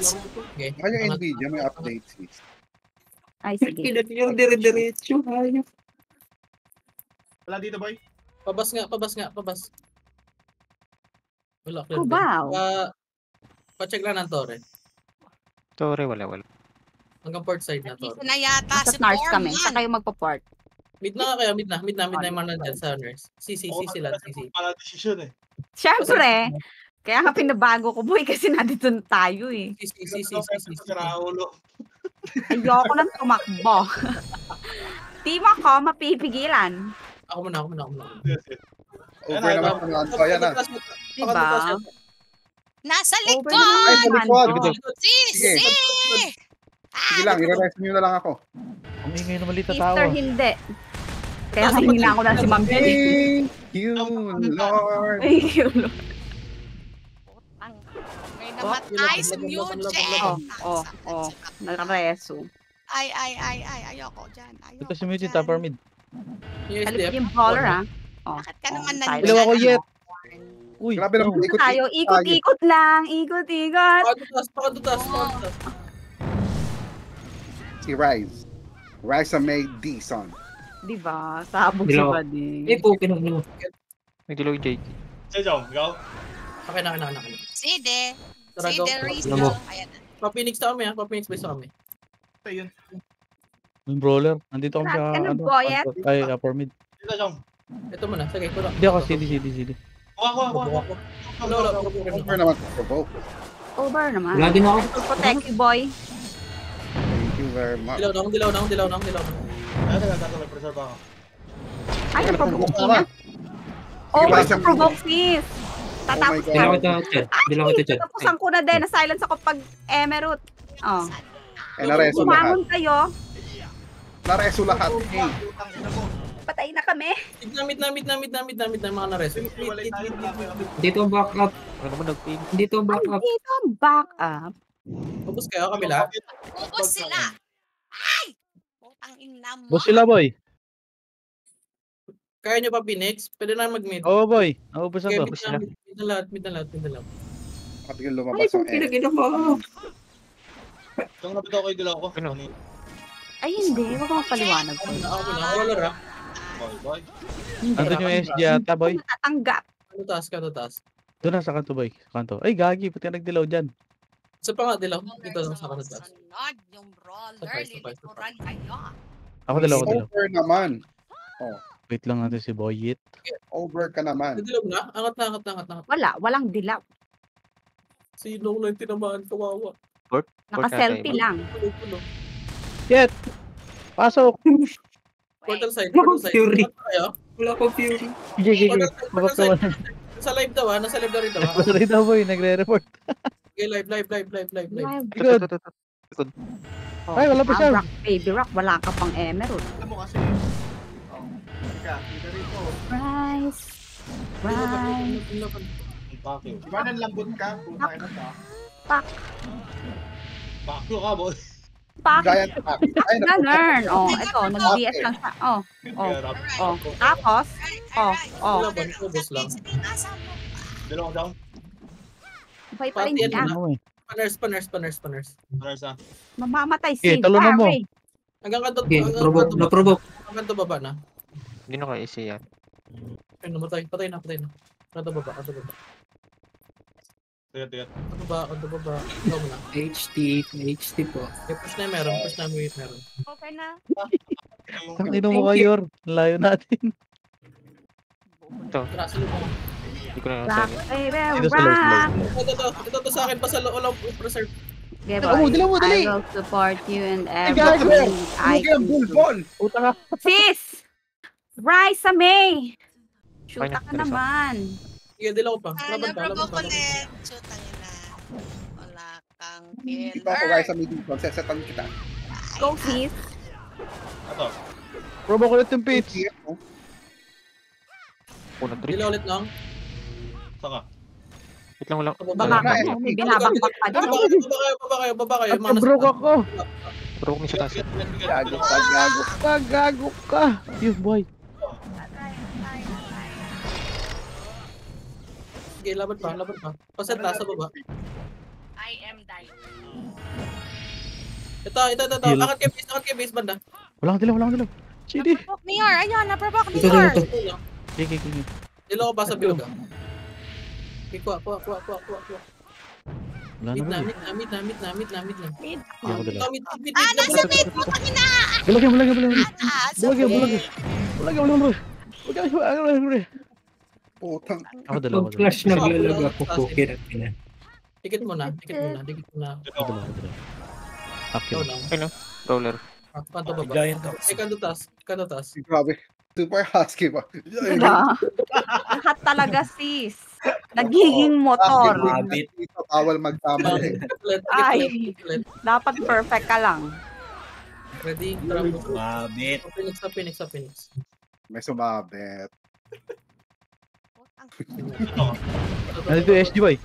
S1: Okay.
S4: Kaya yung Nvidia, may update sis.
S3: Ay, sige.
S8: Pinat yung dire-diretso. Hayop.
S9: Wala dito, boy.
S1: Pabas. Wala, clear din.
S3: Kubaw.
S1: Pa-check lang ng torre.
S7: Tore, wala.
S1: Hanggang port side na
S5: Dito
S1: torre.
S5: na yata
S3: Sa
S5: si
S3: NARS kami. Sa
S5: Foreman.
S3: kayo magpa-port.
S1: Mid na nga kayo, mid na yung mga nandyan sa nurse. CC sila.
S9: Para decision eh.
S3: Siyempre. Kaya nga pinabago ko, boy, kasi nandito na tayo, eh.
S1: CC.
S9: Sa Raulo.
S3: Ayoko nang tumakbo. Team ako, mapipigilan.
S1: Ako muna.
S4: Over naman ang lanto. Ayan na.
S3: Diba?
S5: Nasa
S4: Ay,
S5: likod!
S4: sa likod.
S5: Sisi!
S4: Sige lang, i-rest nyo na lang ako.
S6: Ang ingay na malita tao.
S3: Sister, hindi. Kaya hingin ako na si Ma'am Jenny.
S4: Thank you, Lord.
S3: Thank you, Lord.
S5: May namatay si New Gen.
S3: Oh. Nakareso.
S5: Ay, ayoko dyan.
S6: Ito si Midi, topper mid.
S1: Yung
S3: Halip
S1: SDF.
S3: yung brawler, ha? Oh.
S5: Bakit ka naman
S3: tayo.
S5: nandyan?
S6: Ilaw ako yet. Uy,
S4: Grabe lang,
S3: Ikot tayo. Ikot-ikot lang. Ikot-ikot.
S1: Pakatutas.
S4: Si Rise. Rise ang may D, son.
S3: Diba? Sabog si
S8: Dilaw.
S3: Bading.
S8: Eh, po, pinag-no.
S7: May dilaw yung JT.
S9: Sejong, ikaw?
S1: Okay na.
S5: Side.
S1: Tara,
S5: Side
S1: go.
S5: Rizzo.
S8: Ano mo?
S5: Ayan.
S1: Pa-Phoenix na kami ha. Pa-Phoenix base na kami.
S9: Ito yun.
S6: Yung brawler. Nandito kami
S3: Grabe
S6: sa
S3: ka na,
S6: ano,
S3: boyet.
S6: ay, upper mid.
S9: Dito, Jom.
S1: Ito muna, sige, kuha.
S6: Hindi ako, CD.
S9: Kuha.
S1: Wala,
S4: Over naman to provoke.
S3: Over naman.
S8: Wala din ako.
S3: Protect you, boy.
S4: Thank you very much.
S1: Dilaw na.
S9: Ay, tagal, preserve ako.
S3: Ay, naprovoke
S4: Provoke
S3: niya.
S4: naman.
S3: Over
S4: Sige,
S3: sa provoke, sis. Tatapos
S4: my God.
S8: Dilaw
S3: yan.
S8: kita, Chad. Dilaw
S3: Ay,
S8: kita, Chad.
S3: tatapusan ko na din. Na-silence ako pag Emerald. Oh.
S4: Eh, nareso lahat.
S3: Umamon kayo.
S4: Nareso lahat. Hey.
S3: Patay na kami.
S1: Mid na mga nares.
S8: Dito back up.
S7: Ano naman nag-pin?
S8: Dito back up.
S3: Dito, back up.
S1: Ubus kayo, kabila.
S5: Ubus sila. Ay! Putang ina mo.
S6: Boss sila, boy.
S1: Kaya nyo pa Phoenix? Pwede na mag-mid.
S6: Oo, boy. Naubos na
S1: Okay,
S6: to.
S1: mid na lahat.
S4: Mabigyan
S8: Ay,
S4: lumabas
S8: kung
S4: ang
S8: pinagin ako.
S9: Itong nabito ko yung dilaw ko.
S7: Ano?
S3: Ay, hindi. Huwag mo paliwanag.
S1: Ako na, wala ra.
S9: Boy.
S3: Hindi.
S6: Andun yung SG ata, boy.
S3: Natatanggap.
S1: Ano taas?
S6: Doon na sa kanto, boy. Kanto. Ay, gagi. Pati nagdilaw dyan.
S1: Isa pa nga dilaw. Dito lang sa kanan taas.
S5: Sunod yung brawler.
S1: Sabay.
S5: Lilikuran kayo.
S6: Ako dilaw.
S4: Over naman.
S6: Wait lang natin si Boyit.
S4: Over ka naman.
S1: Dilaw na? Angat na.
S3: Walang dilaw.
S1: Sino lang tinamaan, kawawa.
S3: Naka-selfie lang.
S1: Pulo.
S6: Shit! Pasok!
S1: Portal side.
S8: Fury.
S1: Kayo?
S8: Wala ko fury.
S6: Gigi.
S1: Portal
S6: Babak
S1: side.
S6: naman.
S1: Nasa live daw nasa live daw rin daw
S6: Sorry daw, boy. Nagre-report.
S1: Okay, live.
S3: Live.
S6: Good.
S3: Oh,
S6: Ay, wala pa siya.
S3: Rock, baby rock. Wala ka pang Emerald.
S9: Alam mo kasi. Kita rito.
S3: Rise.
S9: Bakyo. Diba nang lambot ka? Puta ka na.
S3: Pak.
S9: Bakyo ka, boy.
S3: Pak.
S4: Giant pack. Ay,
S3: Na-learn. Oh, ito. Nag-DS lang sa... Oh. Tapos.
S1: Wala ba? Ubus lang.
S5: Sige, nasa mo.
S9: Dilaw ko down.
S3: Bay pa rin
S1: Pati
S3: niya.
S6: Ano eh.
S1: Paners.
S9: Nurse ah.
S3: Mamamatay
S6: Eh,
S3: si
S6: talunan mo.
S3: Barry.
S1: Hanggang kanto.
S8: Okay, na-provoke.
S1: Hanggang to baba na.
S7: Hindi na kayo isi yan.
S1: Ay, namatay. Patay na. Kanto baba.
S9: Tigat.
S1: Kanto baba. Ikaw mo na.
S8: HT po.
S1: Okay, push na yung meron.
S3: Okay na.
S6: Tangino mo kayo. Layo natin.
S1: Traso mo.
S7: Hindi ko na
S3: Rock,
S7: nasabi.
S3: baby,
S6: Ito sa low,
S3: rock.
S1: Ito sa akin pa sa loob preserve.
S3: Okay,
S6: Dilaw mo,
S3: boy.
S6: dali.
S3: I will support you in
S4: gago.
S3: everything I
S4: Huwag yung
S3: can do.
S4: bulbol.
S6: Puta ka.
S3: Sis! Rise sa May! Shoot
S7: Fine,
S3: ka
S7: interesting.
S3: naman.
S1: Sige, dilaw pa.
S5: Ah,
S1: Laban pa.
S5: naprovoke ulit. Chutang ina. Wala kang
S4: Dito ako guys
S5: killer.
S4: sa meeting. Sesetan kita.
S3: Go, sis.
S9: Ito.
S6: Provoke ulit yung pitch.
S7: Unang trip.
S1: Dilaw ulit lang.
S9: Saka.
S7: Wait lang, wala.
S3: Baka
S4: na,
S3: ka, may binabakbak pa din.
S1: Baba kayo.
S6: Nagka-broke ako.
S7: Provoke niya sa taas.
S6: Gago ka. Yun, boy.
S1: Sige, laban pa. Paset taas sa baba.
S5: I am dying.
S1: Ito.
S6: Heal.
S1: Angkat kay base banda.
S6: Walang dilaw. CD.
S5: Naprovoke ni Yor. Ayun, naprovoke ni
S8: Ito,
S5: Yor.
S8: ito.
S6: Gigi.
S1: Dilaw ko pa sa bilog. Okay, kuha.
S6: Wala
S1: Mid
S6: na,
S1: na.
S6: boy.
S1: Mid.
S6: Hindi ako dilaw.
S1: Mid.
S5: Ah, nasa mid. Putang ina.
S6: Bulag.
S5: Ah, sa
S6: Bulag.
S5: mid.
S4: Putang.
S6: Ako dilaw.
S8: Pag flash naglalag ako po. Kina.
S1: Dikit mo na.
S6: Ako dilaw.
S1: Ikaw
S6: Okay.
S1: na.
S7: Brawler.
S1: Kanto baba. Eh, kanto taas.
S4: Grabe. Super husky pa.
S3: Diba? Lahat talaga, sis. Nagiging motor.
S4: Bawal magkamali.
S3: Ay. Dapat perfect ka lang.
S1: Ready? Tara mo.
S8: Mabit.
S1: Sa Phoenix.
S4: May sumabit.
S6: Nandito yung SG, boy.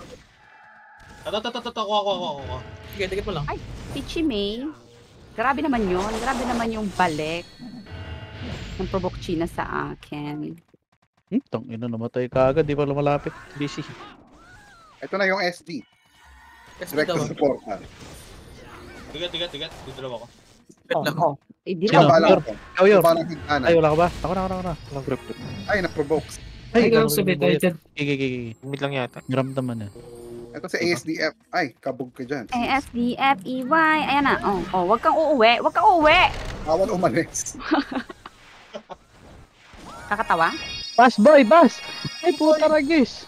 S9: Kuha.
S1: Sige, dikit mo lang.
S3: Pichi May. Grabe naman yun. Grabe naman yung balik ng provoke China sa akin.
S6: Tangina, namatay ka agad. Di pa lumalapit.
S7: Busy.
S4: Ito na yung SD.
S1: Kasi
S4: Direct
S1: daw.
S4: to support na.
S9: Tigat. Dito lang ako.
S3: Eh, di
S6: Sino?
S3: lang.
S4: Baba lang ako.
S6: Ikaw yun.
S4: Baba lang higdanan.
S6: Ay, wala ka ba? Ako na.
S7: Walang group.
S4: Ay, na-provoke.
S8: Ay,
S6: gago,
S8: sabi
S6: boy.
S8: tayo dyan.
S6: Gigi.
S7: Mid lang yata.
S6: Niramdaman na.
S4: Ito si ASDF. Ay, kabog ka dyan.
S3: ASDFEY. Ayan na. Wag kang uuwi.
S4: Awan umalis.
S3: Kakatawa?
S6: Bas, boy, bas! Ay, puta ragis!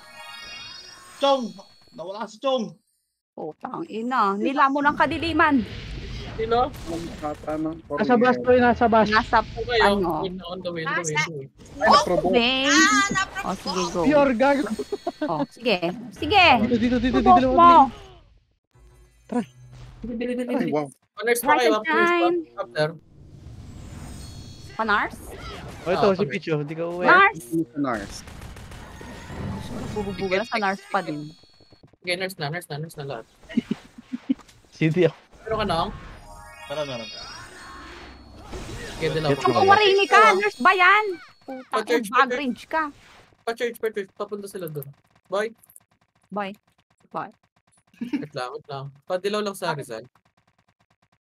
S9: Chong! Nawala si Chong!
S3: Putang ina. Nila mo ng kadiliman.
S1: Sino?
S6: Nasa bas, boy, nasa bas.
S3: Nasa
S1: Kung kayo,
S3: ano?
S1: on the way, on the way, on the way.
S4: Ay, na-provoke.
S3: Bang.
S5: Ah,
S3: O, sige, go.
S6: Pure gago.
S3: O, sige. Sige.
S6: Dito,
S3: Provoke mo.
S4: Ay, wow.
S1: Honors pa kayo,
S3: Right time.
S1: after.
S3: Panars?
S6: O, ito, si Picho, hindi ka uwi.
S3: Nars?
S4: Nars.
S3: Bububuga na sa Nars pa din.
S1: Okay, nurse na lahat.
S6: Hindi ako.
S1: Pero ka na?
S9: Meron.
S1: Okay, dilaw.
S6: Get
S3: Kung marini ka, Nars ba yan? Putang
S1: Pa-church,
S3: ina, bag range ka.
S1: Pa-church, papunta sila doon. Boy,
S3: Bye.
S1: wait lang. Padilaw lang sa Rizal.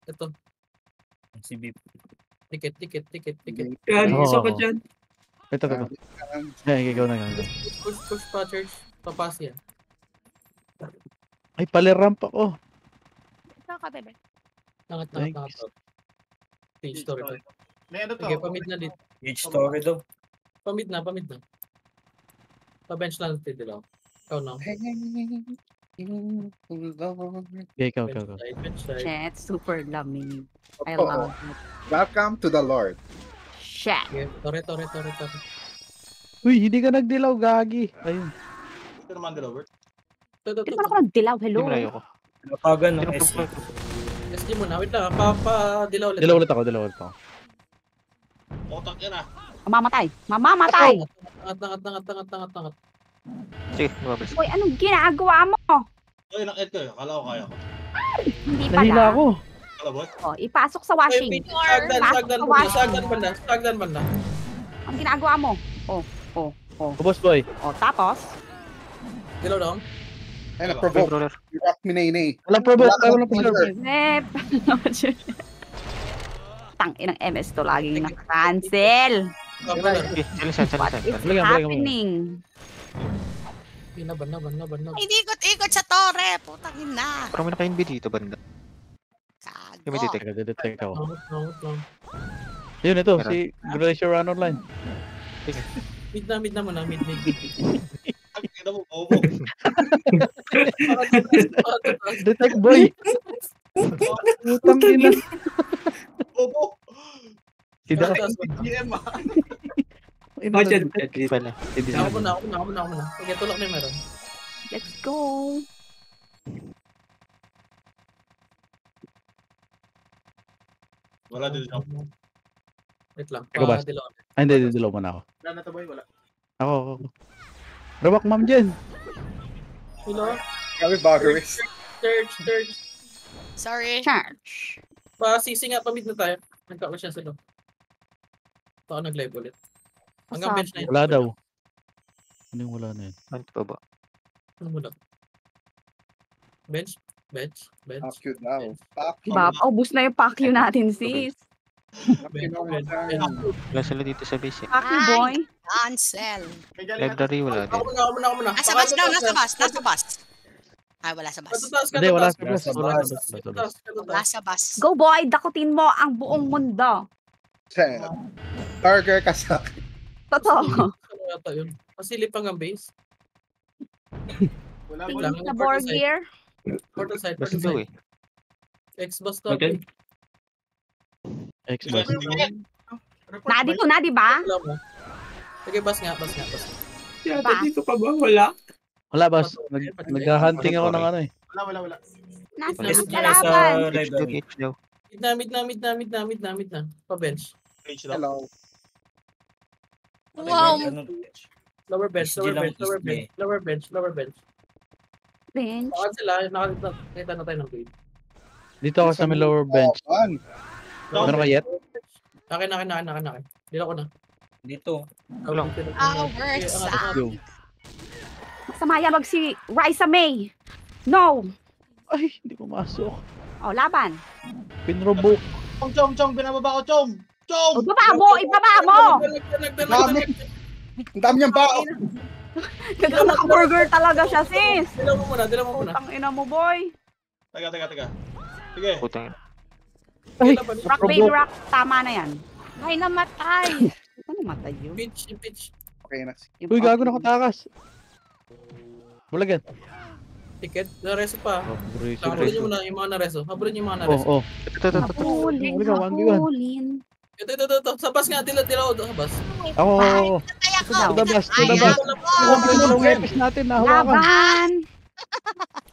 S1: Ito,
S8: Si Bip.
S1: ticket.
S8: Yan,
S6: Oo.
S8: isa pa dyan.
S6: Ito. Ay, ikaw na.
S1: Push pa, church. Papas yan.
S6: Ay, paliramp ako.
S3: Ito ka, bebe.
S1: Tangat. Page story to.
S9: May ano to?
S1: Sige, pamid na dito.
S8: Page story daw.
S1: Pamid na. Pa-bench na natin dilaw. Ikaw na.
S6: Okay, ikaw.
S1: Bench side.
S3: Shit, super lamig. I
S4: Oo.
S3: love it.
S4: Welcome to the Lord.
S3: Shit.
S1: Okay, tore.
S6: Uy, hindi ka nagdilaw, gagi. Ayun.
S9: Ito naman Delaware.
S1: Ito.
S3: Hindi pa ako ng dilaw. Hello.
S7: Hindi mo layo ko.
S8: Napagan ng
S7: Hindi
S8: S.
S7: mo
S1: SG muna. Wait lang. Pa-dilaw ulit.
S6: Dilaw ulit ako.
S9: Otak yan ah.
S3: Mamamatay. Mamamatay.
S1: Tangat.
S7: Sige, lumabas.
S3: Uy, anong ginagawa mo?
S9: Oy, nang-ed ko. Kala ko kaya ko.
S3: Hindi
S6: Nahila
S3: pala.
S6: ako.
S9: Kala boy?
S3: Oh, ipasok sa washing.
S1: Sagdan banda.
S3: Ang ginagawa mo? Oh.
S6: Boss boy.
S3: Oh, tapos?
S1: Dilaw lang.
S4: Ay, na-provoke.
S7: Roller.
S4: Rock mi Nene.
S6: Walang provoke.
S4: Wala
S6: Walang provoke.
S3: Nep. Tang inang MS to laging na-cancel.
S7: Okay, salisan.
S3: What is
S6: Balikan.
S3: happening?
S1: Banda.
S5: Ay, ikot sa torre. Putang ina.
S7: Parang may naka-NB dito, banda. Yung may
S5: Kago.
S7: detect.
S6: Detect ako.
S1: Tangat lang.
S6: Yun, ito.
S7: Meron.
S6: Si Glacier Run Online.
S1: Mid na muna. Mid.
S9: Ang ina mo, bobo.
S6: Detect boy. Putang ina.
S9: Bobo.
S6: Hindi ako.
S9: GM ah.
S8: Oh, dyan.
S7: Pala.
S6: Hindi
S1: Ako muna. Sige, tulak na yung meron.
S3: Let's go.
S9: Wala din siya.
S1: Wait lang.
S6: Ikaw ba?
S1: Dilaw.
S6: Ay, hindi. Dilaw mo na ako.
S9: Wala na to boy, wala.
S6: Ako. Rawak ma'am dyan.
S1: Dilaw.
S4: Grabe, baggeries.
S1: Church.
S5: Sorry.
S3: Charge.
S1: Pa-CC nga, pamid na tayo. Nagkakaroon siya sila. Baka nag-live ulit. Hanggang bench na yun.
S6: Wala daw. Ano yung wala na yun?
S7: Ano pa ba?
S1: Ano mo lang? Bench.
S4: Fuck you daw. Fuck you.
S3: Diba? Ubus na yung pack you natin, sis.
S1: Bench.
S7: Wala sila dito sa base eh.
S3: Pack you, boy.
S5: Cancel.
S9: May galing na.
S7: Library wala din.
S1: Ako muna.
S5: Nasa bus daw, nasa bus. Ay, wala sa bus.
S6: Hindi, wala sa
S4: Wala
S6: bus.
S4: sa
S6: Wala
S4: bus.
S6: sa bus.
S5: Wala sa bus.
S3: Go, boy. Dakutin mo ang buong mundo.
S4: Target ka sa akin.
S3: Totoo.
S1: Ano yata yun? Pasilip hanggang base.
S9: Wala
S1: Wait
S9: mo.
S1: lang.
S3: Tingin sa board gear.
S1: Portal side.
S7: Basta daw eh.
S1: X-Bus to.
S8: Okay.
S6: Xbox.
S3: Nandito na, di ba?
S1: Wala mo. Sige, bus nga.
S8: Yata dito pa ba? Wala.
S6: Wala boss. Nag-hunting ako ng ano eh.
S9: Wala.
S3: Nasa
S8: Yes,
S3: kalaban.
S8: sa
S7: H
S8: library.
S7: daw.
S1: Mid na. Pa-bench.
S9: Page lang.
S4: Hello.
S5: Wow.
S8: Ano?
S1: Lower bench.
S8: SG lang,
S1: Lower bench.
S3: Bench.
S1: Bakit sila? Nakakita na tayo ng grade.
S6: Dito ako sa may lower bench.
S4: Man.
S6: Meron ka yet?
S1: Akin. Dito ko na.
S8: Dito.
S5: Hours.
S6: Go.
S3: Samayabag si Raisa May. No.
S6: Ay, hindi pumasok.
S3: O, laban.
S6: Pinroboke.
S9: Chong, binababa ko, Chong!
S3: O, ibaba mo.
S4: Dami. Ang dami niyang bao.
S3: Naka-burger talaga siya, sis.
S1: Dilaw mo muna.
S3: Putang ina mo, boy.
S9: Teka. Sige.
S7: Putang ina.
S6: Ay,
S1: Laban.
S3: Rock, baby, rock. Tama na yan. Ay, namatay. Ano namatay yun?
S1: Pitch.
S4: Okay na.
S3: Yung
S6: Uy, gago
S3: pag-
S6: nakatakas. Bulagan.
S1: Ticket. Nareso pa.
S6: Oh, brace,
S1: Habulin
S6: brace.
S1: nyo muna yung mga nareso. Habulin yung mga
S6: Oh,
S1: nareso.
S6: oh.
S7: Ito.
S3: Habulin,
S6: Halika, 1v1.
S3: habulin.
S1: Ito. Sa bus nga. Dilaw. Bus.
S6: Ako.
S5: Kaya
S3: Ito daw.
S6: To the bus, to the
S5: Kaya
S6: bus.
S5: ko.
S6: Ang dalawang epis natin, nahawakan.
S3: Laban!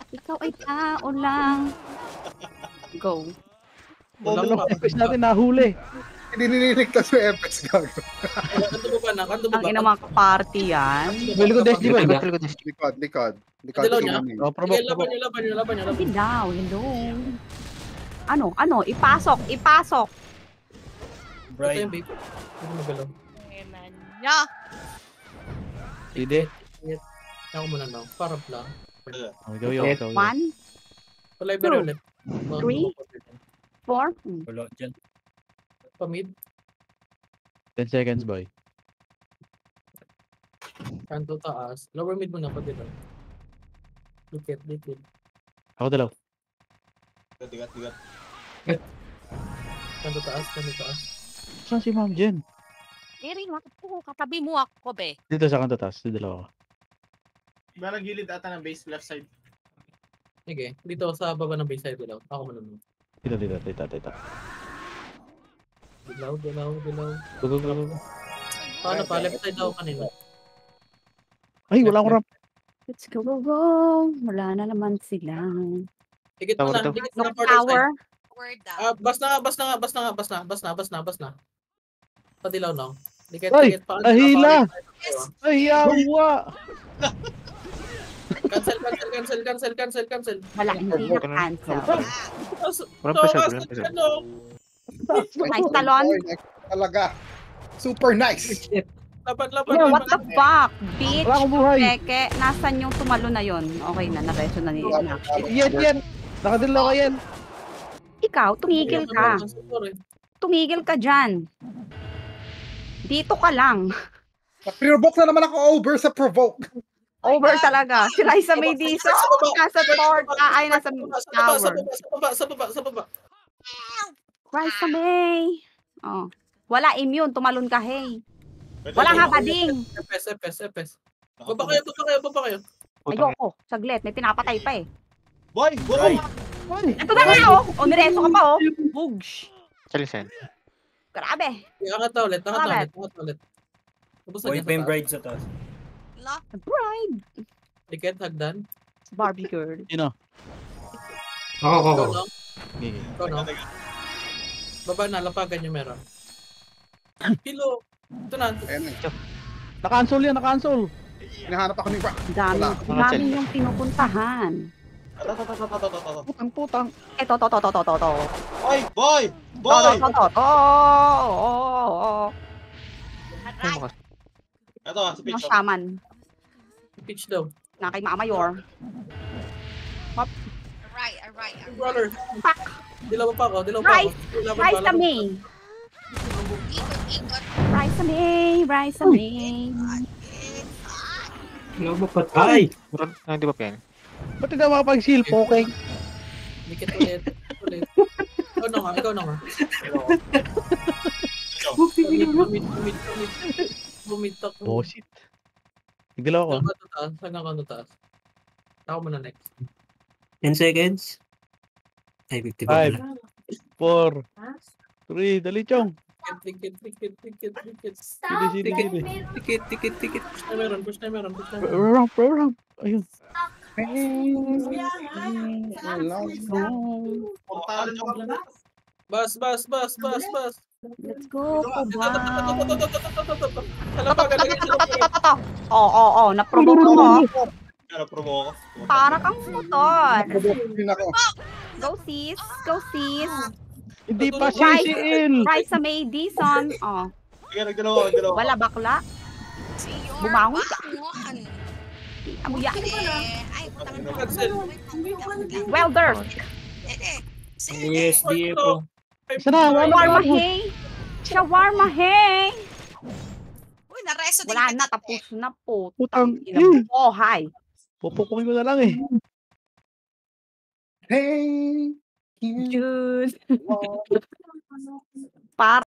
S3: Ikaw ay tao lang. Go.
S1: Wala
S6: Ang dalawang
S1: pa.
S6: epis natin, nahuli.
S4: Hindi nililigtas yung FX gago.
S1: Kanto mo ba na?
S3: Ang ina mga kaparty yan.
S6: Bili ko Destiny ba?
S4: Likod.
S1: Dilaw niya?
S6: Oh, provoke,
S1: Sige, laban
S6: provoke.
S1: nyo.
S3: Hindi daw. Hello. Ano? Ipasok.
S1: Ito
S8: Bright.
S1: yung babe. Hindi mo galaw.
S5: Nya.
S6: Hindi.
S1: Ako muna na. Parang lang.
S6: Oh, ikaw.
S3: 1,
S1: Library ulit.
S3: 3. 4.
S8: Wala dyan.
S1: Pamid.
S6: 10 seconds, boy.
S1: Kanto taas. Lower mid muna pa din. Dikit.
S6: Ako dalaw.
S1: Kanto taas.
S6: Saan si Ma'am Jen?
S5: Eri, katabi mo ako, be.
S6: Dito sa kanto taas. Dito dalawa.
S9: Parang gilid ata ng base left side.
S1: Sige. Dito sa baba ng base side dilaw. Ako muna.
S6: Dito.
S1: Dilaw.
S6: Go.
S1: Paano pa? Left side daw kanina.
S6: Ay, wala akong ramp.
S3: Let's go. Wala na naman sila.
S1: Dikit mo na.
S7: Tower.
S1: Dikit mo na
S3: Knock
S1: corner side.
S3: tower.
S5: Word down.
S1: Bas na. Padilaw na. Dikit.
S6: Ay,
S1: Paano?
S6: nahila. Ay, yawa.
S1: Cancel.
S3: Wala, hindi na cancel.
S7: Walang pressure.
S3: Nice talon.
S4: Talaga. Super nice.
S1: Laban.
S3: What the fuck? Bitch.
S6: Wala akong buhay.
S3: Peke, nasan yung tumalo na yon? Okay na, nareso na ni
S6: Yan. Nakadilaw ka yan.
S3: Ikaw, tumigil ka. Tumigil ka dyan. Dito ka lang.
S4: Provoke na naman ako over sa provoke.
S3: Over talaga. Si Liza May dito. Nasa tower. Ay, nasa tower.
S1: Sa baba.
S3: Liza May. Oh. Wala immune. Tumalon ka, hey. Wala nga bading.
S1: FS. Baba kayo.
S3: Ayoko. Saglit. May pinapatay pa eh.
S9: Boy!
S3: Ito na nga oh. O, nireso ka pa oh. Bugs.
S7: Salisan.
S3: Grabe.
S1: Angat na ulit. Tapos
S8: Boy pa yung bride sa taas.
S5: La.
S3: Bride.
S1: Ticket, hagdan.
S3: Barbie girl.
S6: Sino?
S1: Ikaw, no?
S6: Gigi.
S1: Ikaw, no? Baba na, lapagan yung meron. Kilo. Ito na.
S4: Ayan na.
S6: Nakancel yan, nakancel.
S4: Hinahanap ako ni Rock.
S3: Dami yung pinupuntahan.
S6: Putang.
S3: Ito.
S9: Boy! Ito, sa
S3: Mga
S9: pitch.
S3: shaman.
S1: Pitch daw.
S3: Na kay Mama Yor.
S5: Alright.
S1: Brawler.
S3: Pak.
S1: Dilaw pa ako.
S3: Rise sa May.
S5: Ikot.
S3: Rise sa May.
S8: Wala mapatay.
S7: Hindi ba yan?
S6: Ba't hindi makapag-seal? Poking.
S1: Dikit ulit. Ikaw na nga. Bumit ako.
S6: Oh, shit. Nagdalaw ako.
S1: Hanggang ano taas. Ako muna next.
S8: 10 seconds. Ay, 50 pa.
S6: 5, 4, 3, dali chong.
S1: Dikit.
S6: Sili.
S8: Tikit.
S1: Push na meron.
S6: Ramp. Ayun.
S9: Portalan yung
S1: Bas.
S3: Let's go, Kuba.
S1: Talapagan.
S3: Oo, naprovoke mo.
S9: provoke.
S3: Para kang motor.
S4: Provoke din ako.
S3: Go sis.
S6: Hindi pa sisiil.
S3: Rise sa May Dison. Oh,
S9: Sige, nagdalawa.
S3: wala bakla. Bumangon ka. Amuya.
S5: Ay,
S3: Well, there's
S8: Yes, Diego.
S6: Isa na,
S3: Shawarma, hey.
S5: Uy, nareso din
S3: Wala
S5: kita.
S3: na, tapos na po.
S6: Putang.
S3: Oh, hi.
S6: Pupukumin ko na lang eh.
S4: Hey!
S3: June. Para